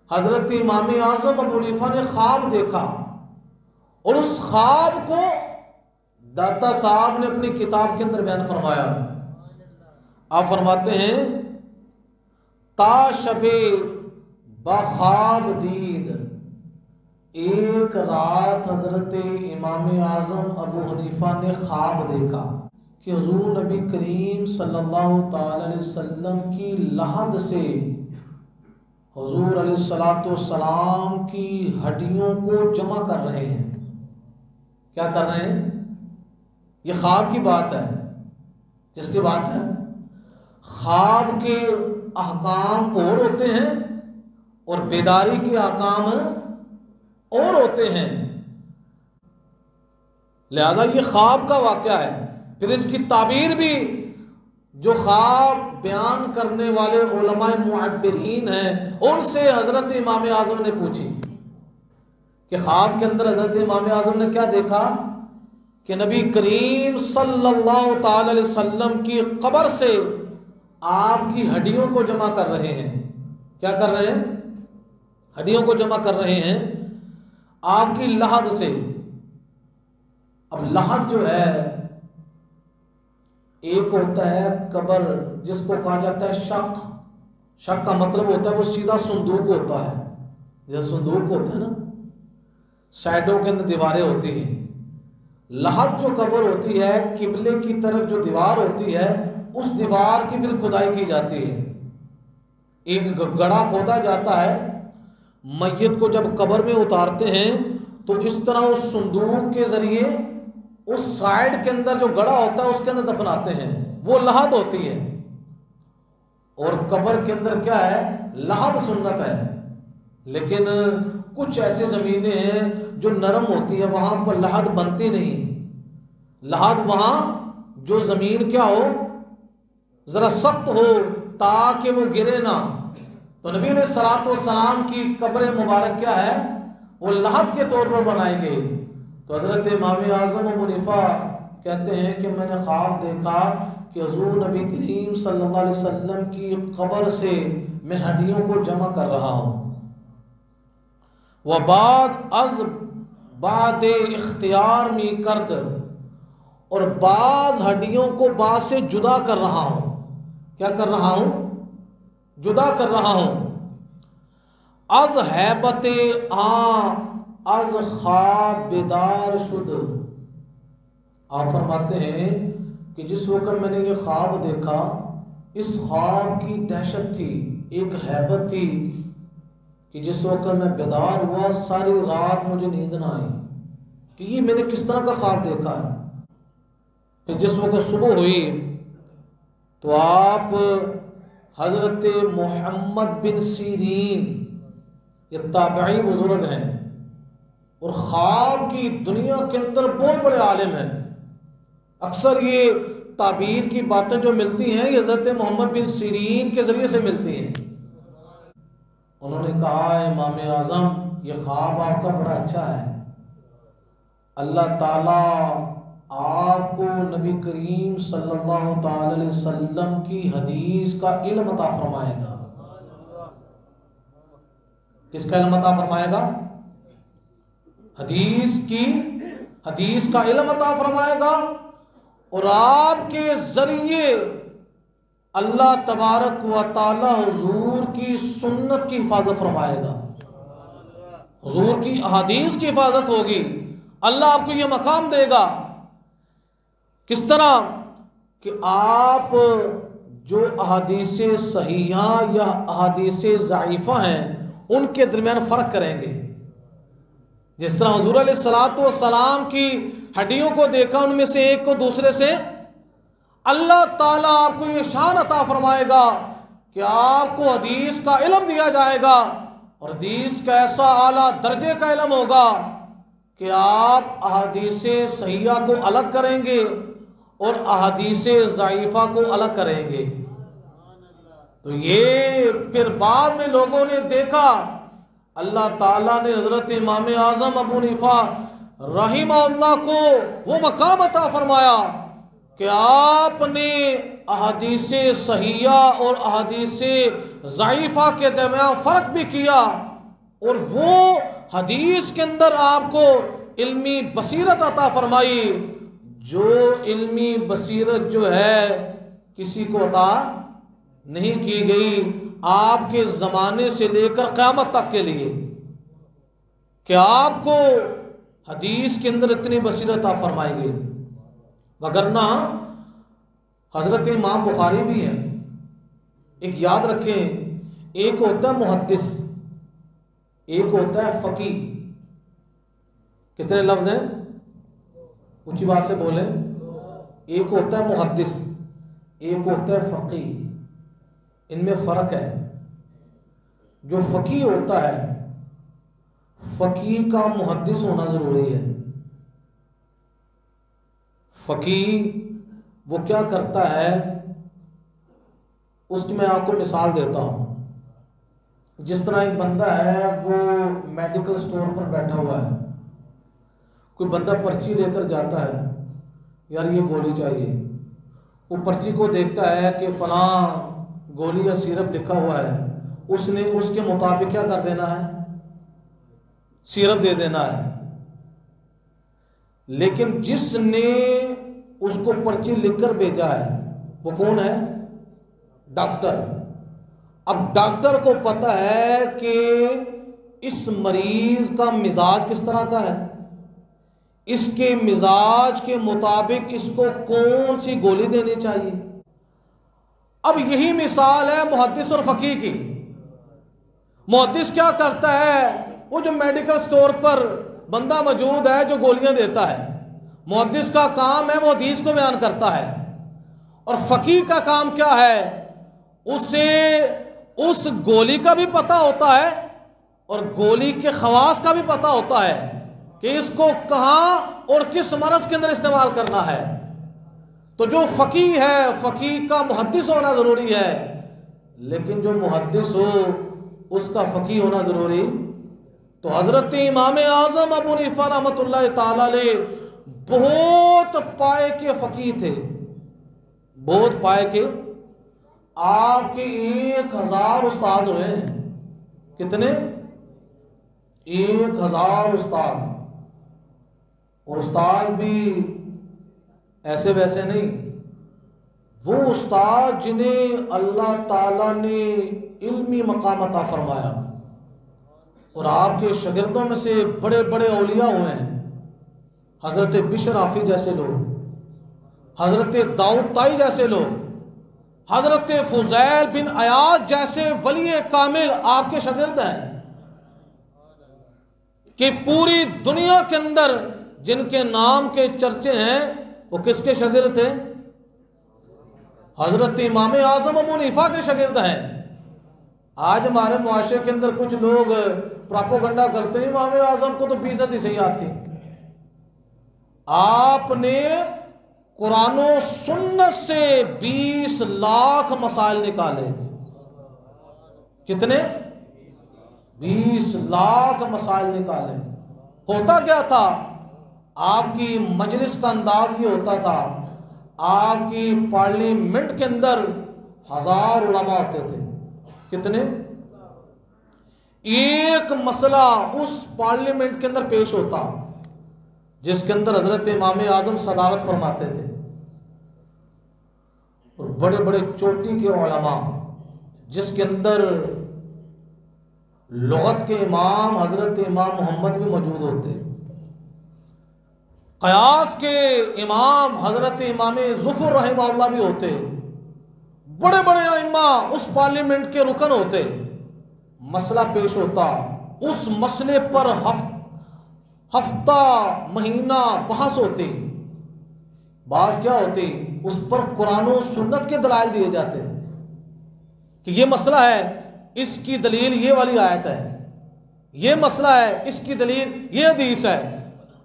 हजरत इमाम आज़म अबू हनीफा ने ख्वाब देखा और उस ख्वाब को दाता साहब ने अपनी किताब के अंदर बयान फरमाया। आप फरमाते हैं ता शबे बख्वाब दीद, एक रात हजरत इमाम आज़म अबू हनीफा ने ख्वाब देखा कि हुजूर नबी करीम सल्लल्लाहु ताला अलैहि वसल्लम की लहद से हुजूर अलैहिस्सलातु वस्सलाम की हड्डियों को जमा कर रहे हैं। क्या कर रहे हैं? ये ख्वाब की बात है। किसकी बात है? ख्वाब के अहकाम और होते हैं और बेदारी के अहकाम और होते हैं। लिहाजा ये ख्वाब का वाक़या है। फिर इसकी ताबीर भी जो ख्वाब बयान करने वाले उलमाए मुअब्बिरीन हैं उनसे हजरत इमाम आज़म ने पूछी कि ख्वाब के अंदर हजरत इमाम आज़म ने क्या देखा कि नबी करीम सल्लल्लाहु ताला अलैहि वसल्लम की कब्र से आपकी हड्डियों को जमा कर रहे हैं। क्या कर रहे हैं? हड्डियों को जमा कर रहे हैं आपकी लहद से। अब लहद जो है, एक होता है कब्र जिसको कहा जाता है शक। शक का मतलब होता है वो सीधा संदूक होता है। जैसे संदूक होता है ना, साइडों के अंदर दीवारें होती हैं। लहद जो कब्र होती है, किबले की तरफ जो दीवार होती है, उस दीवार की फिर खुदाई की जाती है। एक गड्ढा खोदा जाता है, मैयत को जब कब्र में उतारते हैं तो इस तरह उस संदूक के जरिए उस साइड के अंदर जो गड्ढा होता है उसके अंदर दफनाते हैं। वो लहद होती है। और कब्र के अंदर क्या है? लहद सुन्नत है। लेकिन कुछ ऐसी ज़मीनें हैं जो नरम होती है, वहाँ पर लहद बनती नहीं। लहद वहाँ जो ज़मीन क्या हो, ज़रा सख्त हो ताकि वो गिरे ना। तो नबी अलैहिस्सलातु वस्सलाम की कब्र मुबारक क्या है? वो लहद के तौर पर बनाई गई। तो हज़रत इमाम आज़म अबू हनीफा कहते हैं कि मैंने ख्वाब देखा कि हुज़ूर नबी करीम सल्लल्लाहु अलैहि वसल्लम की कब्र से मैं हड्डियों को जमा कर रहा हूँ। व बाज़ अज़ बाद इख्तियार में कर्द, और बाज़ हड्डियों को बाज़ से जुदा कर रहा हूँ। क्या कर रहा हूँ? जुदा कर रहा हूँ। अज़ हैबते अज़ ख्वाब बेदार शुद। आप फरमाते हैं कि जिस वक्त मैंने ये ख्वाब देखा, इस ख्वाब की दहशत थी, एक हैबत थी कि जिस वक्त मैं बेदार हुआ सारी रात मुझे नींद ना आई कि ये मैंने किस तरह का ख्वाब देखा है। फिर जिस वक्त सुबह हुई तो आप हज़रत मोहम्मद बिन सीरीन, ये ताबई बुजुर्ग हैं और ख्वाब की दुनिया के अंदर बहुत बड़े आलिम हैं। अक्सर ये ताबीर की बातें जो मिलती हैं ये हज़रत मोहम्मद बिन सीरीन के ज़रिए से मिलती हैं। उन्होंने कहा, इमाम आज़म, ये ख्वाब आपका बड़ा अच्छा है। अल्लाह ताला आपको नबी करीम सल्लल्लाहु ताला अलैहि वसल्लम की हदीस का इल्म अता फरमाएगा। किसका इल्म अता फरमाएगा? हदीस का इल्म अता फरमाएगा। और आपके जरिए अल्लाह तबारक व ताला हुजूर की सुन्नत की हिफाजत फरमाएगा। हुजूर की अहादीस की हिफाजत होगी। अल्लाह आपको यह मकाम देगा। किस तरह कि आप जो अहादीसे सहीहा या अहादीसे ज़ाइफ़ा हैं उनके दरमियान फ़र्क करेंगे। जिस तरह हुज़ूर अलैहिस्सलातु वस्सलाम की हड्डियों को देखा, उनमें से एक को दूसरे से अल्लाह ताला आपको ये शान अता फरमाएगा कि आपको हदीस का इल्म दिया जाएगा और हदीस का ऐसा आला दर्जे का इल्म होगा कि आप अहादीसे सहीहा को अलग करेंगे और अहादीसे ज़ाइफ़ा को अलग करेंगे। तो ये फिर बाद में लोगों ने देखा, अल्लाह ताला ने हज़रत इमाम आज़म अबू हनीफा रहिमहुल्लाह को वो मकाम अता फरमाया कि आपने अहादीसे सहीहा और अहादीसे ज़ाइफ़ा के दरमियान फ़र्क भी किया और वो हदीस के अंदर आपको इल्मी बसीरत अता फरमाई, जो इल्मी बसीरत जो है किसी को अता नहीं की गई आपके ज़माने से लेकर क़यामत तक के लिए, कि आपको हदीस के अंदर इतनी बसीरत अता फरमाई गई। वगरना हज़रत इमाम बुखारी भी हैं। एक याद रखें, एक होता है मुहद्दिस, एक होता है फ़कीह। कितने लफ्ज़ हैं? ऊंची बात से बोलें। एक होता है मुहद्दिस, एक होता है फ़कीह। इनमें फ़र्क है। जो फ़कीह होता है, फ़कीह का मुहद्दिस होना ज़रूरी है। फ़कीह वो क्या करता है, उसकी मैं आपको मिसाल देता हूँ। जिस तरह एक बंदा है, वो मेडिकल स्टोर पर बैठा हुआ है, कोई बंदा पर्ची लेकर जाता है, यार ये गोली चाहिए। वो पर्ची को देखता है कि फ़लाँ गोली या सिरप लिखा हुआ है, उसने उसके मुताबिक क्या कर देना है, सिरप दे देना है। लेकिन जिसने उसको पर्ची लिखकर भेजा है वो कौन है? डॉक्टर। अब डॉक्टर को पता है कि इस मरीज का मिजाज किस तरह का है, इसके मिजाज के मुताबिक इसको कौन सी गोली देनी चाहिए। अब यही मिसाल है मुहद्दिस और फ़कीह की। मुहद्दिस क्या करता है, वो जो मेडिकल स्टोर पर बंदा मौजूद है जो गोलियां देता है, मुहद्दिस का काम है वो हदीस को बयान करता है। और फ़कीह का काम क्या है, उसे उस गोली का भी पता होता है और गोली के खवास का भी पता होता है कि इसको कहाँ और किस मरज़ के अंदर इस्तेमाल करना है। तो जो फ़कीह है, फ़कीह का मुहद्दिस होना ज़रूरी है, लेकिन जो मुहद्दिस हो उसका फ़कीह होना ज़रूरी। तो हज़रत इमाम आज़म अबू हनीफ़ा रहमतुल्लाह ताला अलैह बहुत पाए के फ़कीह थे, बहुत पाए के। आपके 1000 उस्ताद हुए। कितने? 1000 उस्ताद। और उस्ताद भी ऐसे वैसे नहीं, वो उस्ताद जिन्हें अल्लाह ताला ने इल्मी मकाम अता फरमाया। और आपके शागिर्दों में से बड़े बड़े औलिया हुए हैं, हज़रत बिशर हाफी जैसे लोग, हज़रत दाऊद ताई जैसे लोग, हज़रत फुज़ैल बिन अयाज जैसे वली कामिल आपके शागिर्द हैं, कि पूरी दुनिया के अंदर जिनके नाम के चर्चे हैं वो किसके शागिर्द थे? हज़रत इमाम आज़म अबू हनीफ़ा के शागिर्द हैं। आज हमारे मुआशरे के अंदर कुछ लोग प्रोपेगेंडा करते हैं, इमाम आज़म को तो 20 सही आती। आपने कुरान और सुन्नत से 20 लाख मसाइल निकाले। कितने? 20 लाख मसाइल निकाले। होता क्या था, आपकी मजलिस का अंदाज ये होता था, आपकी पार्लियामेंट के अंदर 1000 उलमा होते थे। कितने? एक मसला उस पार्लियामेंट के अंदर पेश होता जिसके अंदर हजरत इमाम आज़म सदारत फरमाते थे। और बड़े बड़े चोटी के उलमा, जिसके अंदर लुगत के इमाम हजरत इमाम मोहम्मद भी मौजूद होते, क़यास के इमाम हजरत इमाम ज़ुफ़र रहमहुल्लाह भी होते, बड़े बड़े इमाम उस पार्लियामेंट के रुकन होते। मसला पेश होता, उस मसले पर हफ्ता महीना बहस होती। बात क्या होती, उस पर कुरान और सुन्नत के दलाइल दिए जाते कि ये मसला है, इसकी दलील ये वाली आयत है, ये मसला है, इसकी दलील ये हदीस है।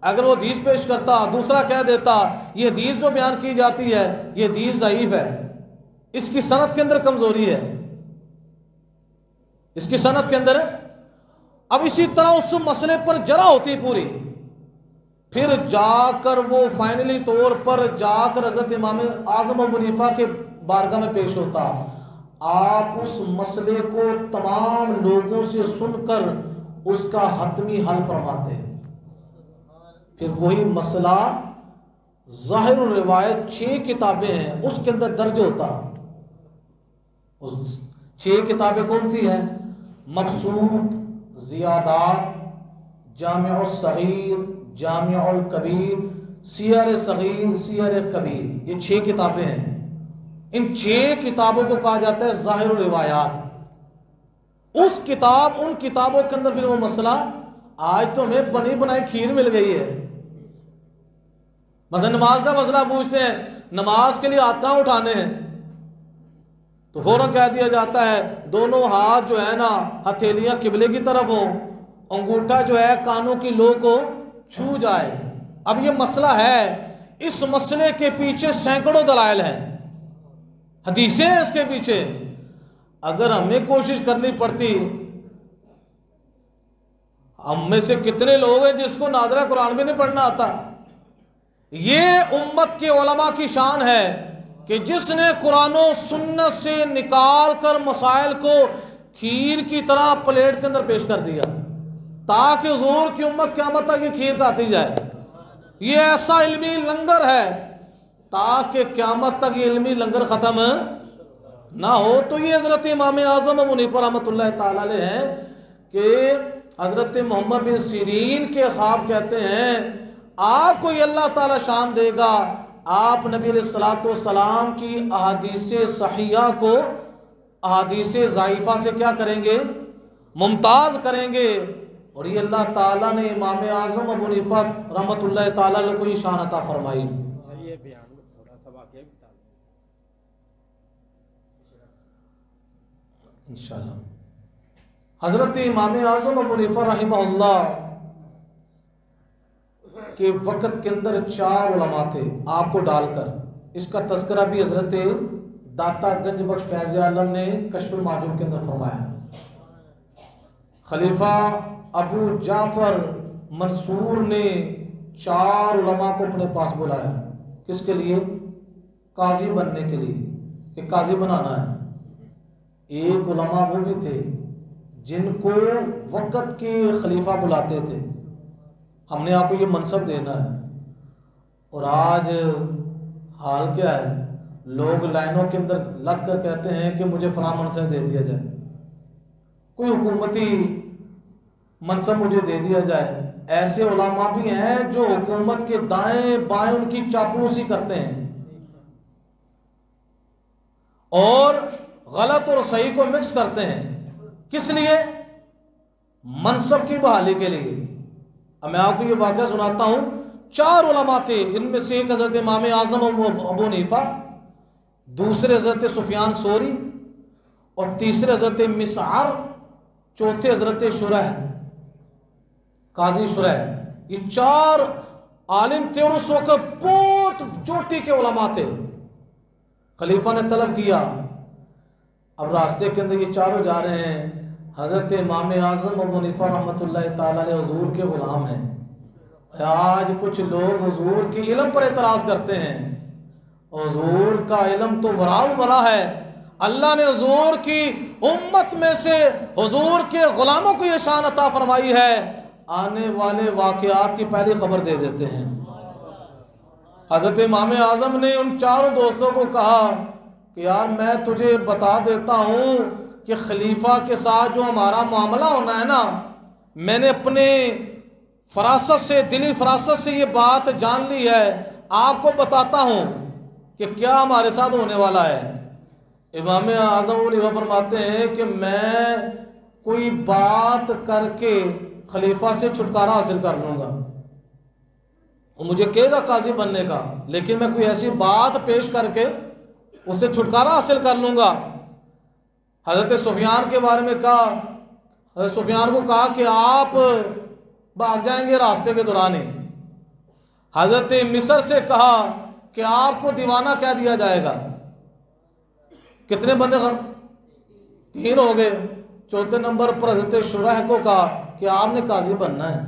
अगर वो हदीस पेश करता, दूसरा कह देता ये हदीस जो बयान की जाती है ये हदीस ज़ईफ़ है, इसकी सनद के अंदर कमजोरी है, इसकी सनद के अंदर। अब इसी तरह उस मसले पर जरा होती पूरी, फिर जाकर वो फाइनली तौर पर जाकर हजरत इमाम आज़म अबू हनीफ़ा के बारगाह में पेश होता। आप उस मसले को तमाम लोगों से सुनकर उसका हतमी हल फरमाते हैं। फिर वही मसला ज़ाहिर रिवायत 6 किताबें हैं, उसके अंदर दर्ज होता। उस 6 किताबें कौन सी हैं? मबसूत, ज़ियादात, जामिउल सगीर, जामिउल कबीर, सियर सगीर, सियर कबीर, ये 6 किताबें हैं। इन 6 किताबों को कहा जाता है ज़ाहिर रिवायात। उन किताबों के अंदर भी वो मसला, आज तो हमें बनी बनाई खीर मिल गई है। मसलन नमाज का मसला पूछते हैं, नमाज के लिए हाथ कहाँ उठाने हैं, तो फौरन कह दिया जाता है दोनों हाथ जो है ना हथेलियां किबले की तरफ हो, अंगूठा जो है कानों की लो को छू जाए। अब ये मसला है, इस मसले के पीछे सैकड़ों दलाइल हैं, हदीसें हैं इसके पीछे। अगर हमें कोशिश करनी पड़ती, हम में से कितने लोग हैं जिसको नाज़िरा कुरान भी नहीं पढ़ना आता। ये उम्मत के उलमा की शान है कि जिसने कुरान और सुन्नत से निकाल कर मसाइल को खीर की तरह प्लेट के अंदर पेश कर दिया, ताकि हुजूर की उम्मत क़यामत तक ये खीर खाती जाए। ये ऐसा इल्मी लंगर है ताकि क़यामत तक ये इल्मी लंगर ख़त्म ना हो। तो ये हज़रत इमाम आज़म अबू हनीफा रहमतुल्लाह तआला अलैह हैं कि हज़रत मोहम्मद बिन सीरीन के असहाब कहते हैं आपको ये अल्लाह ताला शान देगा, आप नबी अलैहिस्सलातु वस्सलाम की अहादीसे सहीहा को अहादीसे ज़ाइफा से क्या करेंगे? मुमताज़ करेंगे। और ये अल्लाह ताला ने इमाम आज़म अबू हनीफा रहमतुल्लाह तआला अलैह को ये शान अता फरमाई। इंशाअल्लाह हज़रत इमाम आज़म अबू हनीफा रहमहुल्लाह के वक़्त के अंदर 4 उलमा थे आपको डालकर। इसका तज़किरा भी हज़रत दाता गंज बख्श फैज़ आलम ने कश्फुल माजूब के अंदर फरमाया। खलीफा अबू जाफ़र मंसूर ने 4 उलमा को अपने पास बुलाया। किसके लिए? काजी बनने के लिए, कि काजी बनाना है। एक उलमा वो भी थे जिनको वक़्त के खलीफा बुलाते थे, हमने आपको ये मनसब देना है। और आज हाल क्या है, लोग लाइनों के अंदर लग कर कहते हैं कि मुझे फलां मनसब दे दिया जाए, कोई हुकूमती मनसब मुझे दे दिया जाए। ऐसे उलमा भी हैं जो हुकूमत के दाएं बाएं उनकी चापलूसी करते हैं और गलत और सही को मिक्स करते हैं। किस लिए? मनसब की बहाली के लिए। अब मैं आपको ये वाक़या सुनाता हूँ। 4 उलमा थे, इनमें से एक हज़रत इमाम आज़म अबू हनीफा, दूसरे हज़रत सुफियान सोरी, और तीसरे हज़रत मिसआर, चौथे हज़रत शुरह, काजी शुरह। ये 4 आलिम थे और उस वक़्त बहुत चोटी के उलमा थे। खलीफा ने तलब किया, अब रास्ते के अंदर ये चारों जा रहे हैं, हज़रत इमाम आज़म अबू हनीफा रहमतुल्लाह तआला अलैह हुज़ूर के ग़ुलाम हैं। आज कुछ लोग हुज़ूर के इल्म पर एतराज़ करते हैं। हुज़ूर का इल्म तो वराल वरा है। अल्लाह ने हुज़ूर की उम्मत में से हुज़ूर के ग़ुलामों को ये शान अता फरमाई है, आने वाले वाक़यात की पहली खबर दे देते हैं। हज़रत इमाम आज़म ने उन 4 दोस्तों को कहा कि यार मैं तुझे बता देता हूँ कि खलीफा के साथ जो हमारा मामला होना है ना, मैंने अपने फरासत से, दिली फरासत से ये बात जान ली है। आपको बताता हूँ कि क्या हमारे साथ होने वाला है। इमाम आज़म फरमाते हैं कि मैं कोई बात करके खलीफा से छुटकारा हासिल कर लूँगा, वो मुझे कहेगा काजी बनने का, लेकिन मैं कोई ऐसी बात पेश करके उससे छुटकारा हासिल कर लूँगा। हज़रत सुफियान के बारे में कहा, हज़रत सुफियान को कहा कि आप भाग जाएंगे रास्ते के दौरान ही। हज़रत मिस्र से कहा कि आपको दीवाना कह दिया जाएगा। कितने बंदे? 3 हो गए। चौथे नंबर पर हज़रत शुरह को कहा कि आपने काजी बनना है।